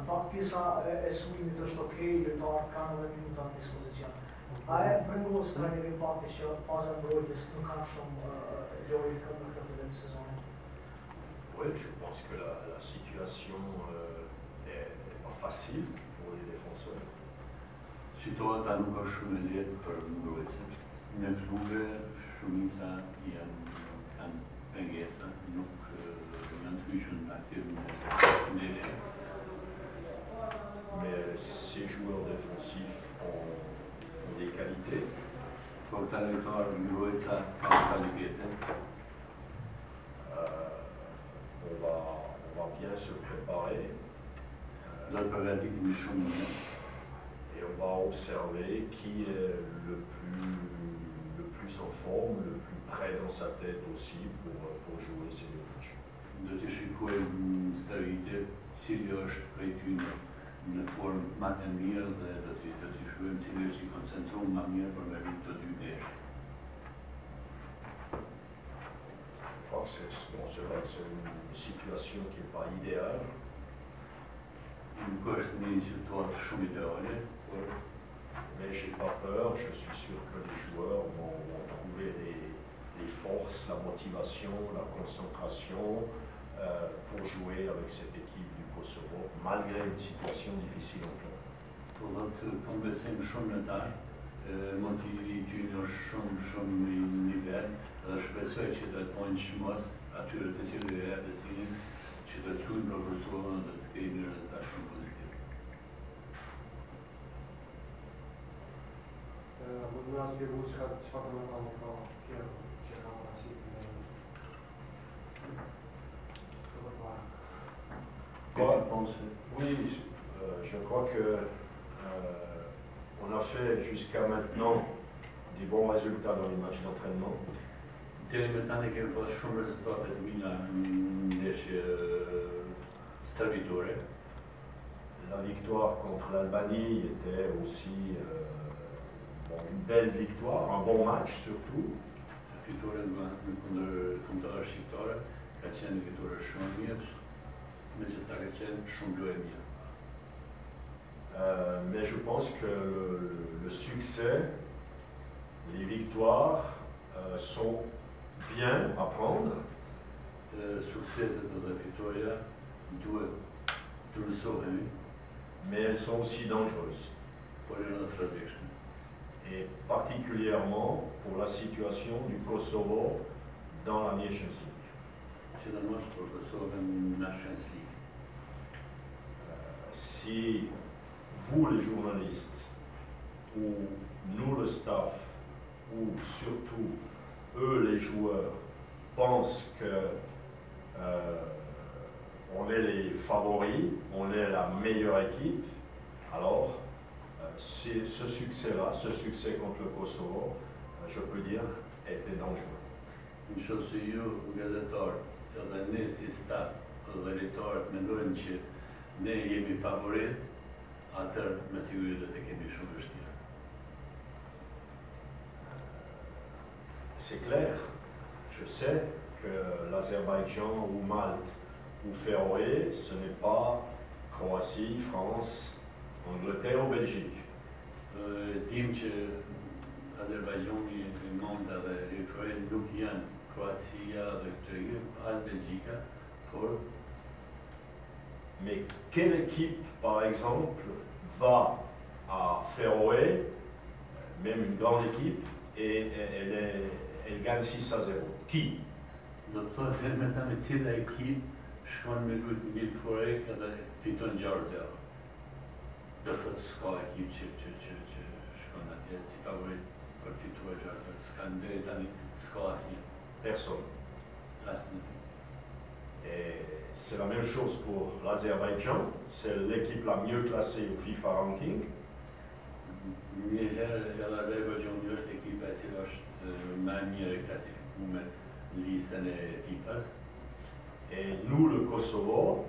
fakt pjesa e sulmit është okej, lojtarët kanë edhe minuta në dispozicion. A e brengullos trajnerin fakti që faza mbrojtjes nuk kanë shumë lojë në këtë fillim të sezonit? Oui, je pense que la situation est pas facile pour les défenseurs. Situata nuk është shumë e lehtë për mbrojtësit. Në klube shumica kanë pengesa, nuk janë të hyjën aktiv në ndeshje. Mais ces joueurs défensifs ont des qualités. Por këta lojtarë mbrojtësa kanë kvalitete. On va bien se préparer. Do të përgatitemi shumë mirë. Et on va observer qui est le plus en forme, le plus près dans sa tête aussi pour jouer ces deux matchs. Do të shikojmë stabilite cili është prej tyre në formë më të mirë dhe do të shikojmë cili është i koncentruar më mirë për me vitë të dy ndeshje. C'est vrai que c'est une situation qui n'est pas idéale. Nuk është një situatë shumë ideale, mais j'ai pas peur, je suis sûr que les joueurs vont trouver les forces, la motivation, la concentration pour jouer avec cette équipe du Kosovo, malgré une situation difficile en club. Po thotë kam besim shumë në ta, motivi i tyre është shumë i nivel dhe shpresoj që do të pojnë çmos atyre të cilëve të cilin që do të luajnë për Kosovën dhe të kemi një rezultat shumë pozitiv. Mund na zgjeru çfarë do të thonë kjo që ka parasysh Oui, je crois que on a fait jusqu'à maintenant des bons résultats dans les matchs d'entraînement. Deri më tani kemi pas shumë rezultate të mira në ndeshje stërvitore. La victoire contre l'Albanie était aussi une belle victoire, un bon match surtout. Fitore kundër shqiptare ka qenë fitore shumë mirë, megjithatë ka qenë shumë lojë mirë. Mais je pense que le succès, les victoires sont bien à prendre. Sukseset dhe fitoria duhet të mësohemi, mais elles sont aussi dangereuses. por janë edhe të rrezikshme. Et particulièrement pour la situation du Kosovo dans la Nations League. Sidomos për Kosovën në Nations League. Si vous les journalistes, ou nous le staff, ou surtout eux les joueurs, pensent que on est les favoris, on est la meilleure équipe, alors ce succès-là, ce succès contre le Kosovo, je peux dire, était dangereux. Nëse se ju gazetarë, edhe ne si staf dhe lojtarët mendojnë që ne jemi favorit, atëherë me siguri do të kemi shumë vështirë. C'est clair, je sais que l'Azerbaïdjan ou Malte ou Féroé, ce n'est pas Croatie, France, Angleterre ou Belgique. Dim që Azerbajxhani, Malta dhe Féroé nuk janë Kroacia dhe këtë as Belgjika, por mais quelle équipe, par exemple, va à Féroé, même une grande équipe, et elle gagne 6-0? Qui? do të thotë me ta me cila ekip shkon me luajt në Féroé edhe fiton 6-0. Do të thotë s'ka ekip që shkon atje si favorit për të fituar 6-0. S'kan deri tani s'ka asnjë. Personne. Asnjë. Et c'est la même chose pour l'Azerbaïdjan, c'est l'équipe la mieux classée au FIFA ranking. Njëherë edhe Azerbajxhani është ekipa e cila është më mirë klasifikuar me listën e FIFA-s. Et nous, le Kosovo,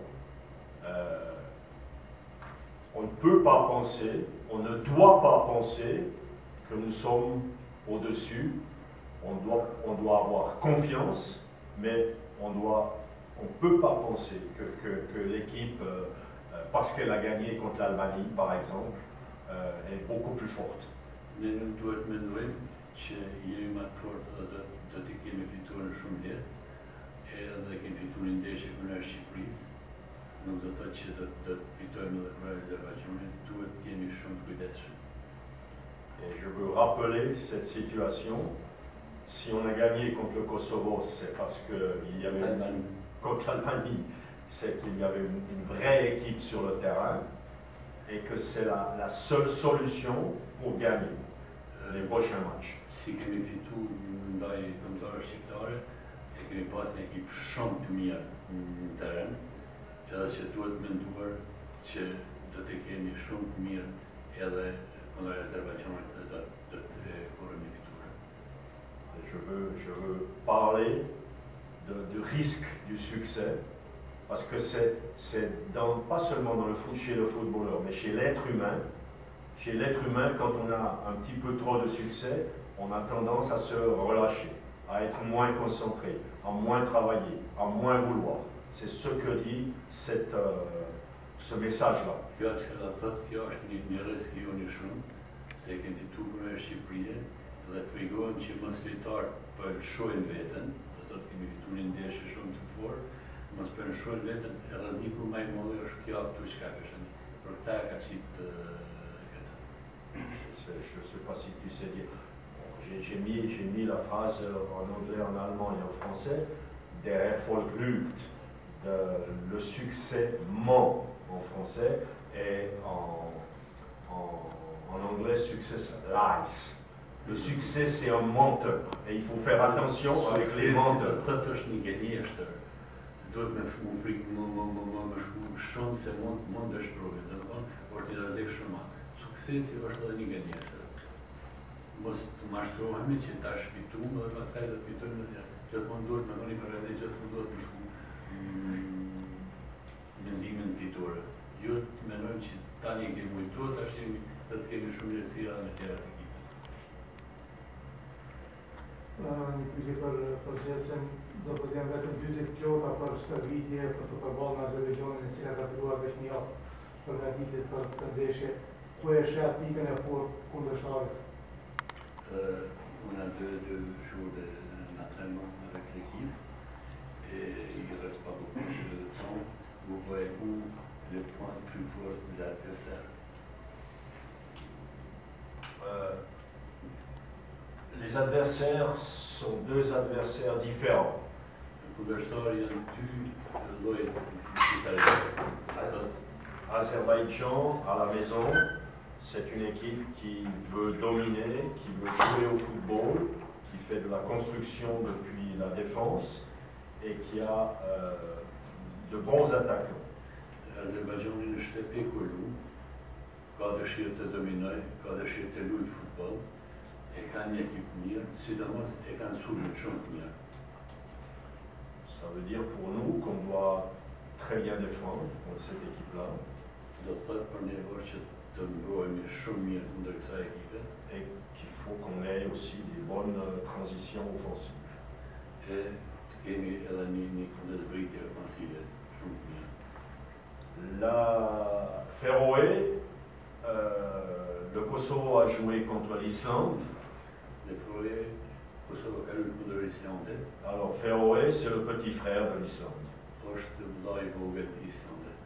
on ne peut pas penser, on ne doit pas penser que nous sommes au-dessus. On doit avoir confiance, mais on ne peut pas penser que l'équipe parce qu'elle a gagné contre l'Allemagne, par exemple, est beaucoup plus forte. Men nu duhet mendojmë që jemi më të fortë dhe do të kemi fituar shumë lehtë, edhe kemi fituar një ndeshje kundër Shqipërisë. Nuk do të thotë që do të fitojmë edhe kundër Azerbajdxhanit, duhet të jemi shumë të kujdesshëm. Et je veux rappeler cette situation. Si on a gagné contre le Kosovo, c'est parce qu'il y avait contre l'Allemagne, c'est qu'il y avait une vraie équipe sur le terrain et que c'est la seule solution pour gagner les prochains matchs. Si kemi fitu ndaj kombëtarëve shqiptare, e kemi pas një ekip shumë të mirë në terren, edhe që duhet menduar që do të kemi shumë të mirë edhe kundër Azerbajdxhanit dhe do të korremi fituar. Je veux parler du risque du succès, parce que c'est pas seulement dans le foot, chez le footballeur, mais chez l'être humain. Chez l'être humain, quand on a un petit peu trop de succès, on a tendance à se relâcher, à être moins concentré, à moins travailler, à moins vouloir. C'est ce que dit ce message-là. Kjo është një rrezik i unë shumë, se kemi fituar me Shqipërinë dhe tregon që mos lojtarët po lëshojnë veten, do thotë kemi fituar një ndeshje shumë të fortë, mos po lëshojnë veten, e rreziku më i madh është kjo këtu çka ka qenë. Për këtë ka qitë je ne sais pas si tu sais dire. J'ai mis la phrase en anglais, en allemand et en français. Der Erfolg le succès ment en français et en anglais, success lies. Le succès, c'est un menteur et il faut faire attention avec les menteurs. Duhet me frikë më shumë se mund të shprovë, dhe të thonë, është i rrezik shumë. Suksesi është edhe një gënjeshtër. Mos të mashtrohemi që tash fituam dhe pastaj do të fitojmë edhe gjithmonë duhet me ndonjë për edhe gjithmonë duhet të shkojmë mendimin fitore. Jo të mendojmë që tani kemi ujtuar, tash do të kemi shumë lehtësira me tjerat ekipet. Një pyetje për Gjergjen, do të jenë vetëm 2 ditë plota për stërvitje për të përballë me Azerbajdxhanin, e cila ka filluar veç një javë përgatitje për këtë ndeshje. Ku e shet pikën e fortë kundërshtarit? On a deux jours d'entraînement avec l'équipe et il ne reste pas beaucoup de temps. Vous voyez où le point plus fort de l'adversaire? Les adversaires sont 2 adversaires différents. Azerbaïdjan, à la maison, c'est une équipe qui veut dominer, qui veut jouer au football, qui fait de la construction depuis la défense et qui a de bons attaquants. Azerbaïdjan në shtëpi ku lu, ka dëshirë të dominoj, ka dëshirë të luajë futboll, e kanë një ekip mirë, sidomos e kanë sulme shumë të mirë. Ça veut dire pour nous qu'on doit très bien défendre contre cette équipe-là. Do të thotë për nevojë që të mbrojmë shumë mirë kundër kësaj ekipe. Et qu'il faut qu'on ait aussi des bonnes transitions offensives. E të kemi edhe një kundërzbritje ofensive shumë të mirë. La Féroé, le Kosovo a joué contre l'Islande. Le Féroé, Kosovo ka luajtur kundër Islandit. Alors Féroé, c'est le petit frère de l'Islande. Është vëllai i vogël i Islandit.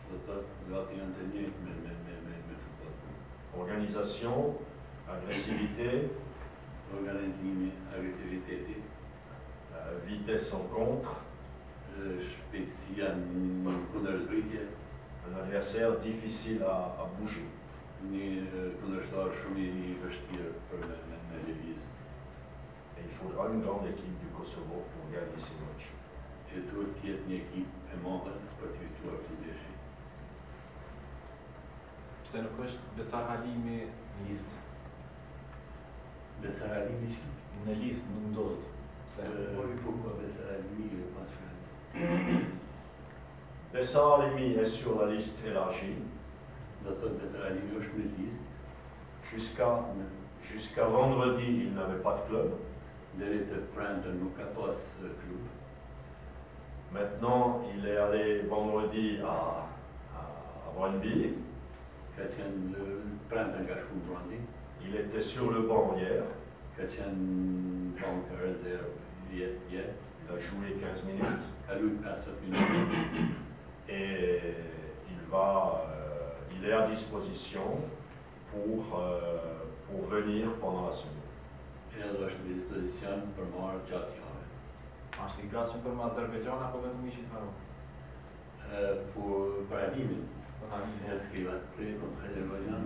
Do të thotë gati janë të njëjtë me futboll. Organisation, agressivité, Organizimi, agresiviteti, vitesse en contre, shpejtësia në kundërzbritje, un adversaire difficile à bouger. një kundërshtar shumë i vështirë për me lëvizje. Et il faudra une grande équipe du Kosovo pour gagner ces matchs. E duhet të jetë një ekip e madhe për të fituar këtë ndeshje. Pse nuk është Besar Halimi në listë? Besar Halimi që? Në listë nuk ndodhet. Pourquoi Besar Halimi est pas sûr? Besar Halimi est sur la liste élargie. Do të thotë Besar Halimi është në listë. Jusqu'à vendredi, il n'avait pas de club. Deri te prendë nuk ka pas klub. Maintenant, il est allé vendredi à Brøndby. Il était sur le banc hier. Il a joué 15 minutes. Et il est à disposition pour venir pendant la semaine. Aș liga și pe Azerbaijan, acum nu mi-și tvară. Pour Brahim,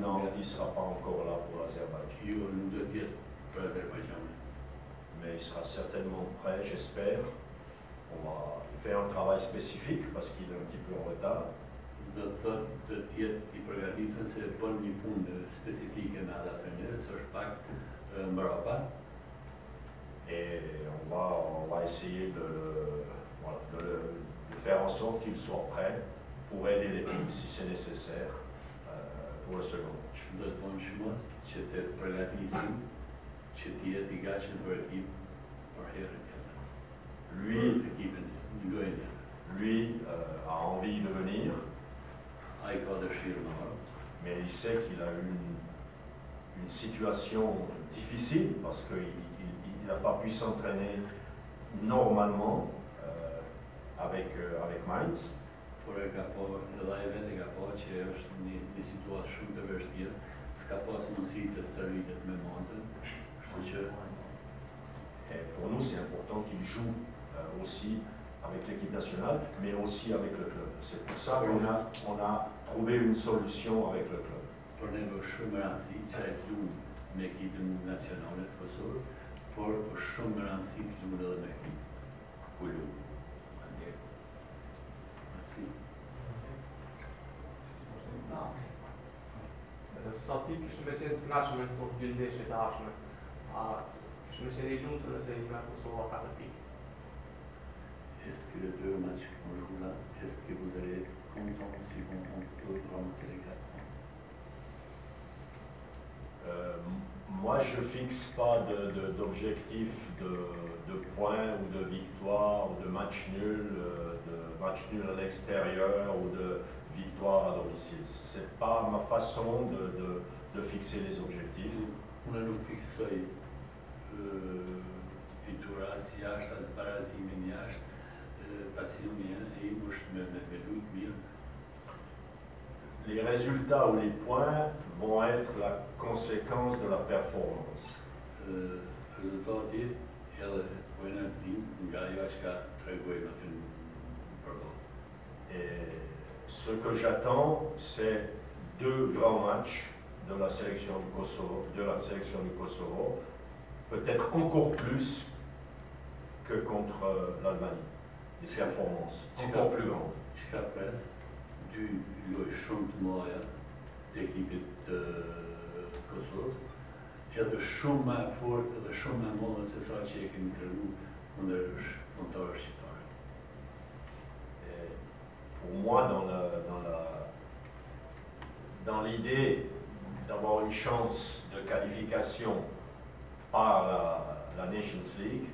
Non, il ne sera pas encore là pour l'Azerbaïdjan. Mais il sera certainement prêt, j'espère. On va faire un travail spécifique parce qu'il est un petit peu en retard. Et on va essayer de faire en sorte qu'il soit prêt pour aider l'équipe si c'est nécessaire pour le second match. Lui a envie de venir, mais il sait qu'il a eu une situation difficile parce qu'il n'a pas pu s'entraîner normalement avec Mainz. Et pour nous, c'est important qu'il joue aussi avec l'équipe nationale, mais aussi avec le club. C'est pour ça qu'on a trouvé une solution avec le club. Sa ti kishë me qenë të knaqshëm me këto dy ndeshje të ardhshme. Kishë me qenë I lumtur nëse I merr Kosova 4 pikë. Est-ce que les deux matchs qu'on joue là, est-ce que vous allez être content si on peut ramasser les 4 points? Moi, je ne fixe pas d'objectif de points ou de victoire ou de match nul à l'extérieur ou de victoire à domicile. Ce n'est pas ma façon de fixer les objectifs. On a nous fixé victoire à Siage, à Zbarazimeniage, Passilmien et Mouchmemeloudmir. Les résultats ou les points vont être la conséquence de la performance. Et ce que j'attends, c'est 2 grands matchs de la sélection du Kosovo, peut-être encore plus que contre l'Allemagne. Des performances encore plus grandes. Du changement d'équipe de Kosovo. Et le chemin fort, le chemin molle, c'est ça qui est pour moi, dans l'idée d'avoir une chance de qualification par la Nations League,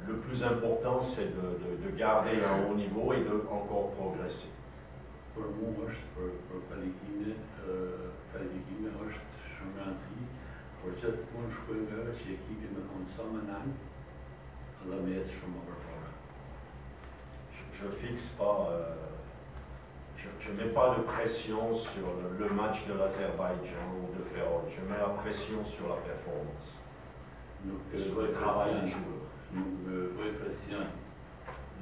le plus important, c'est de garder un haut niveau et de encore progresser. Pour moi, pour qualifier, pour cette bonne joueur, c'est l'équipe me consomme la mettre sur mon rapport. Je fixe pas, je mets pas de pression sur le match de l'Azerbaïdjan ou de Ferrol. Je mets la pression sur la performance, sur le travail des joueurs. Voi pression,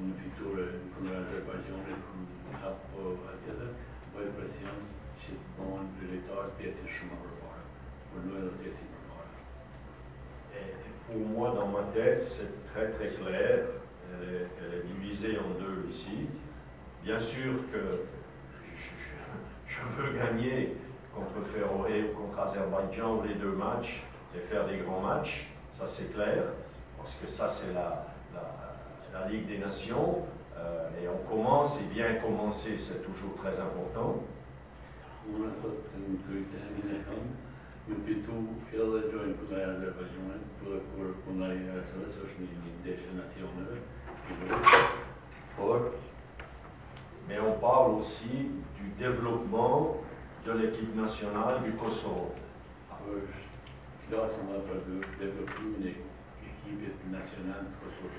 une victoire contre l'Azerbaïdjan et pour atteindre, voi pression, c'est bon, le retard d'être sur mon rapport. Pour nous, d'être sur mon rapport. Et pour moi, dans ma tête, c'est très très clair. Elle est divisée en 2 ici. Bien sûr que je veux gagner contre Féroé ou contre Azerbaïdjan ou les 2 matchs et faire des grands matchs, ça c'est clair, parce que ça c'est la Ligue des Nations et on commence, et bien commencer c'est toujours très important. Mais on parle aussi du développement de l'équipe nationale du Kosovo. Là, on va développer une équipe nationale de Kosovo.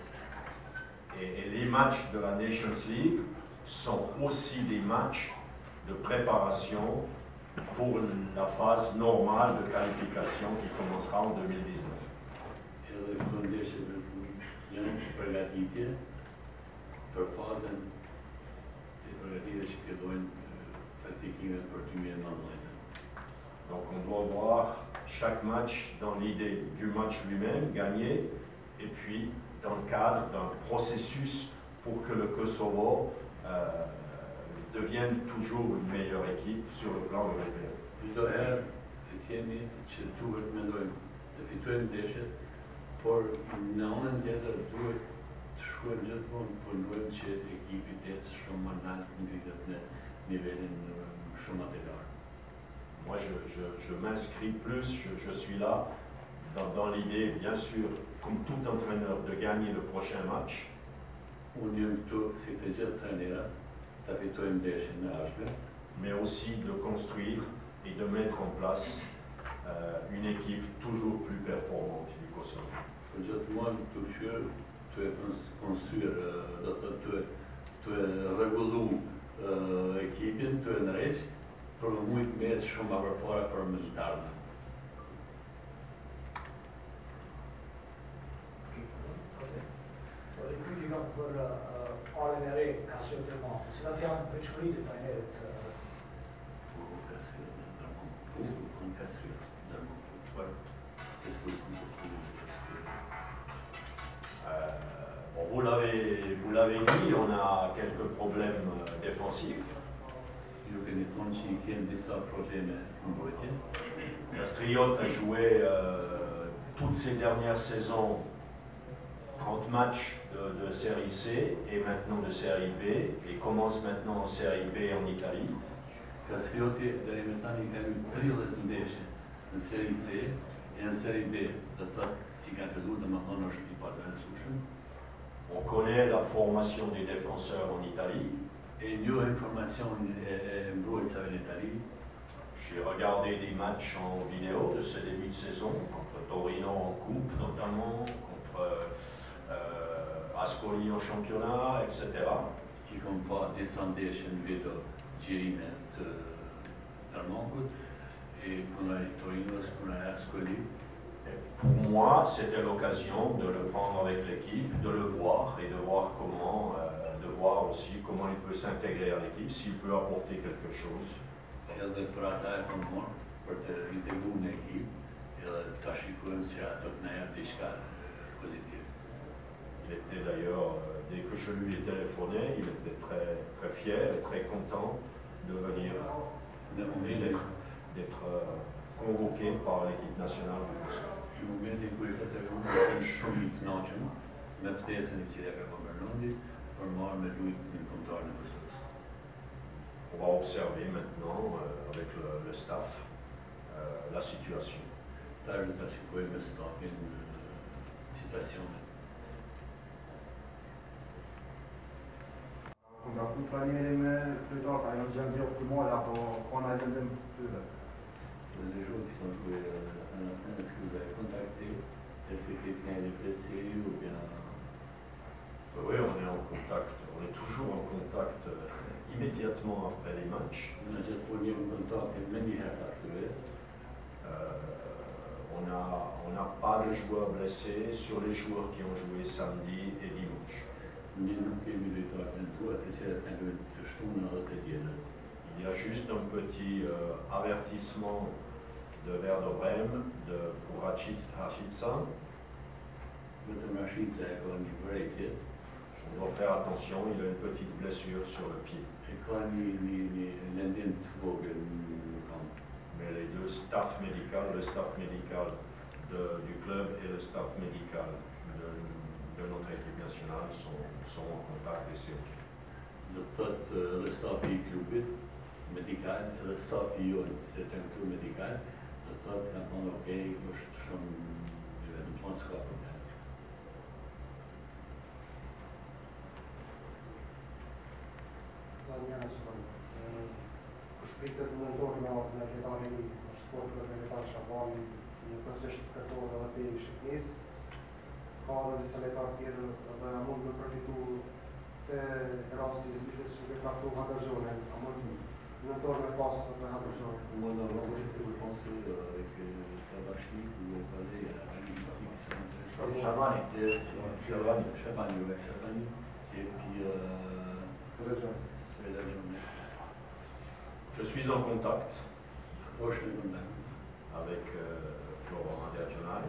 Et les matchs de la Nations League sont aussi des matchs de préparation pour la phase normale de qualification qui commencera en 2019. Ele condice jam pregătite per faza de pregătire și fillojnë pratikimet për 2019. Donc on doit voir chaque match dans l'idée du match lui-même, gagné, et puis dans le cadre d'un processus pour que le Kosovo devienne toujours une meilleure équipe sur le plan européen. Çdo herë kemi që duhet mendojmë të fitojmë ndeshjet, por në anën tjetër duhet të shkojmë gjithmonë punojmë që ekipi të ecë shumë më lart ngritet në nivelin shumë më të lartë. Moi, je m'inscris plus, je suis là dans l'idée, bien sûr, comme tout entraîneur, de gagner le prochain match. Unë jam këtu si të gjithë trajnerët, ta fitojmë ndeshjen në ardhshme, mais aussi de construire et de mettre en place une équipe toujours plus performante du Kosovo. për gjithmonë të fshirë, të e konstruir, do të rregullu ekipin, të e ndreq, për më mujtë me ecë shumë më përpara për militarët. Kritika për arën e re ka qenë të madhe. Cilat janë veçoritë e trajnerit? Bon, vous l'avez dit, on a quelques problèmes défensifs. Ju keni thonë që I kemë disa probleme në mbrojtje. Castriot a joué toutes ces dernières saisons 30 matchs de série C et maintenant de série B et commence maintenant en série B en Italie. Castrioti deri më tani ka luajtur 30 ndeshje në seri C e në seri B, do të thotë që ka filluar domethënë është I patrësueshëm. On connaît la formation des défenseurs en Italie. Et nous information en Italie. J'ai regardé des matchs en vidéo de ce début de saison, contre Torino en coupe notamment, contre Ascoli en championnat, etc. I kom pa disa ndeshje në video gjirimet Darmongut, et kuna I Torinos, kuna I Ascoli. Pour moi, c'était l'occasion de le prendre avec l'équipe, de le voir et de voir comment, aussi comment il peut s'intégrer à l'équipe, s'il peut apporter quelque chose. Edhe për ata e kom marrë për të integruar në ekip, edhe ta shikojmë se ato të na japin diçka pozitive. Il était d'ailleurs, dès que je lui ai téléphoné, il était très, très fier et très content de venir et d'être convoqué par l'équipe nationale du Kosovo. Në momentin kur I ka telefonuar shumë I kënaqur me ftesën që ja ka Bernondi për marrë me luajtë në kombëtar në Kosovë. On va observer maintenant avec le staff la situation. Tash do ta shikojmë me stafin situacionin. Kontaktu trajneri me kryetarët, a janë gjendje optimale apo ka ndonjë vendim tyre? Les jours qui sont joués à la fin, est-ce que vous avez contacté? Est-ce que quelqu'un est blessé ou bien? Oui, on est en contact, on est toujours en contact immédiatement après les matchs. On n'a pas de joueurs blessés sur les joueurs qui ont joué samedi et dimanche. Il y a juste un petit avertissement de Werder Bremen pour Rashica. On doit faire attention, il a une petite blessure sur le pied. Mais les deux staffs médicaux, le staff médical du club et le staff médical de notre équipe nationale sont en contact et c'est OK. Le staff du club médical et le staff c'est un club médical, le staff quand on OK, është shumë në plan s'ka problem. Një në sekundë. Kur shpritet në mentor me letarin në sportëve me letar Shabani, një kësisht këto dhe të i Shqipnis, ka dhe disa letar tjerë dhe mund me përfitu të rasti i zlisës që me kaftu Hadërgjonen, a mund mentor me pas me Hadërgjonen. Moi, normalement, c'était de construire avec Tabachi ou basé à Annie qui sont intéressants. Shabani. Shabani, ouais, Shabani. Et puis, Je suis en contact proche de contact. avec Florent Hadërgjonaj.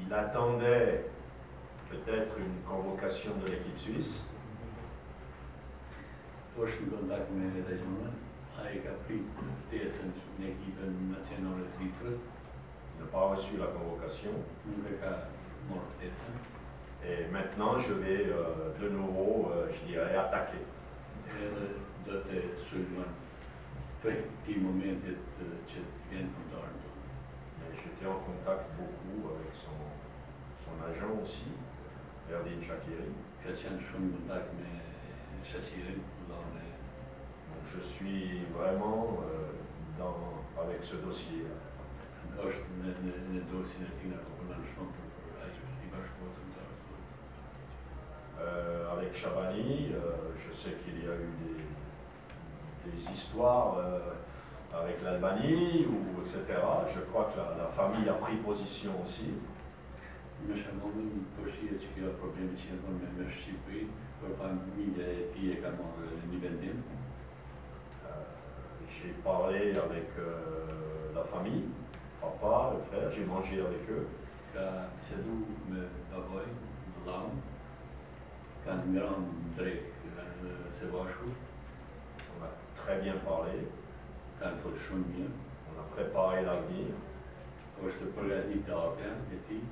Il attendait peut-être une convocation de l'équipe suisse. Proche de contact με Hadërgjonaj. Ai ka prit ftesën në ekipën nacionale të Zvicrës. Il n'a pas reçu la convocation. Nuk e ka marrë ftesën. Et maintenant, je vais de nouveau, je dirais, attaquer. Edhe do të sulmon prej këtij momentit që të vjen kontarën tonë. Mais j'étais en contact beaucoup avec son agent aussi, Erdin Shaqiri. Ka qenë shumë në kontakt me Shaqirin, vëllain e Donc je suis vraiment avec ce dossier-là. është në dosjen e tij na propunon shumë për ai që i bashkuar të ndërës. Avec Shabani, je sais qu'il y a eu des histoires avec l'Albanie, etc. Je crois que la famille a pris position aussi. Me shembull, po shihet që kjo problemi që janë me Shqipërinë, por familja e tij e ka marrë një vendim. J'ai parlé avec la famille, papa, le frère, j'ai mangé avec eux. Ka sedu me babaj, vëllain, kanë ngrënë drejt së bashku, On a très bien parlé, kanë folë shumë mirë, on a préparé l'avenir. është përgatitur ardhmja e tij.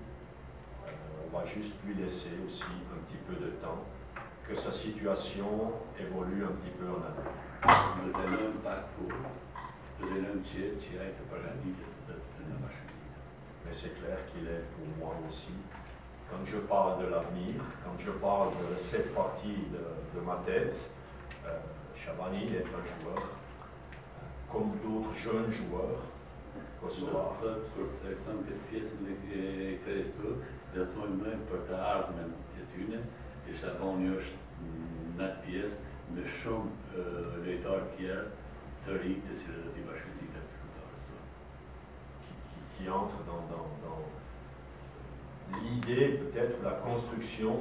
On va juste lui laisser aussi un petit peu de temps, que sa situation évolue un petit peu en avant. Do të lëmë pak kohë, do të lëmë që ai të përgatitet të na bashkëpunojë. Mais c'est clair qu'il est pour moi aussi. Quand je parle de l'avenir, quand je parle de cette partie de ma tête, Shabani est un joueur, comme d'autres jeunes joueurs kosovarë. Thotë kur thekson këtë pjesën e kryestuar, do të thonë për të ardhmen e tyre, e Shabani është në atë pjesë me shumë lojtarë tjerë të ri të cilët do t'i bashkëpunojnë të klubarës tonë. Qui entre dans l'idée, peut-être, la construction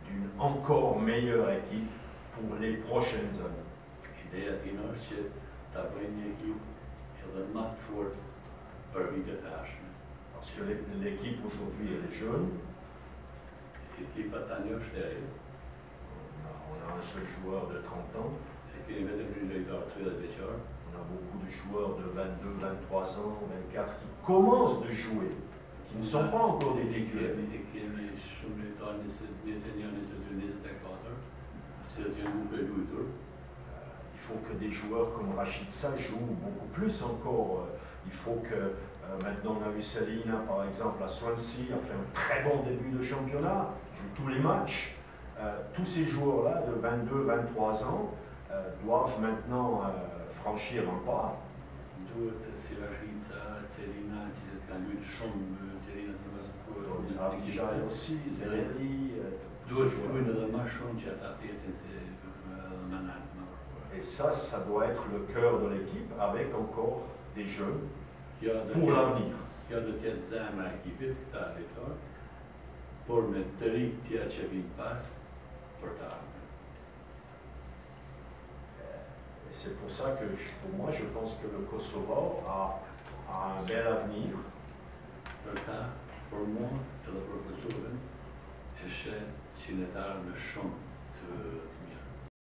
d'une encore meilleure équipe pour les prochaines années. Ideja tina është që ta bëjnë një ekip edhe më të fortë për vitet e ardhshme. Parce que l'équipe aujourd'hui, elle est jeune. Ekipa tani është e re. On a un seul joueur de 30 ans. E kemi vetëm një lojtar 30 vjeçar. On a beaucoup de joueurs de 22, 23 ans, 24 qui commencent de jouer, qui ne sont pas encore des titulaires. E kemi shumë lojtarë 21, 22, 24, se të janë nuk e luajtur. Il faut que des joueurs comme Rachid Sa jouent beaucoup plus encore. Il faut que maintenant on a vu Selina par exemple à Swansea, a fait un très bon début de championnat, joue tous les matchs. Tous ces joueurs-là de 22, 23 ans doivent maintenant franchir un pas. Duhet si Rachid Sa, Selina, që kanë luajtur shumë, Selina të mësuar. Avdijaj aussi, Zeleri. Duhet të luajnë edhe më shumë që ata të jetin se mëna. Et ça doit être le cœur de l'équipe avec encore des jeunes pour l'avenir. Kjo do të jetë zemra e ekipit, këta lojtarë, por me të rinj tjerë që vinë pas për të ardhmen. Et c'est pour ça que, pour moi, je pense que le Kosovo a un bel avenir. Për ta, për mua edhe për Kosovën, e sheh qytetarë me shumë të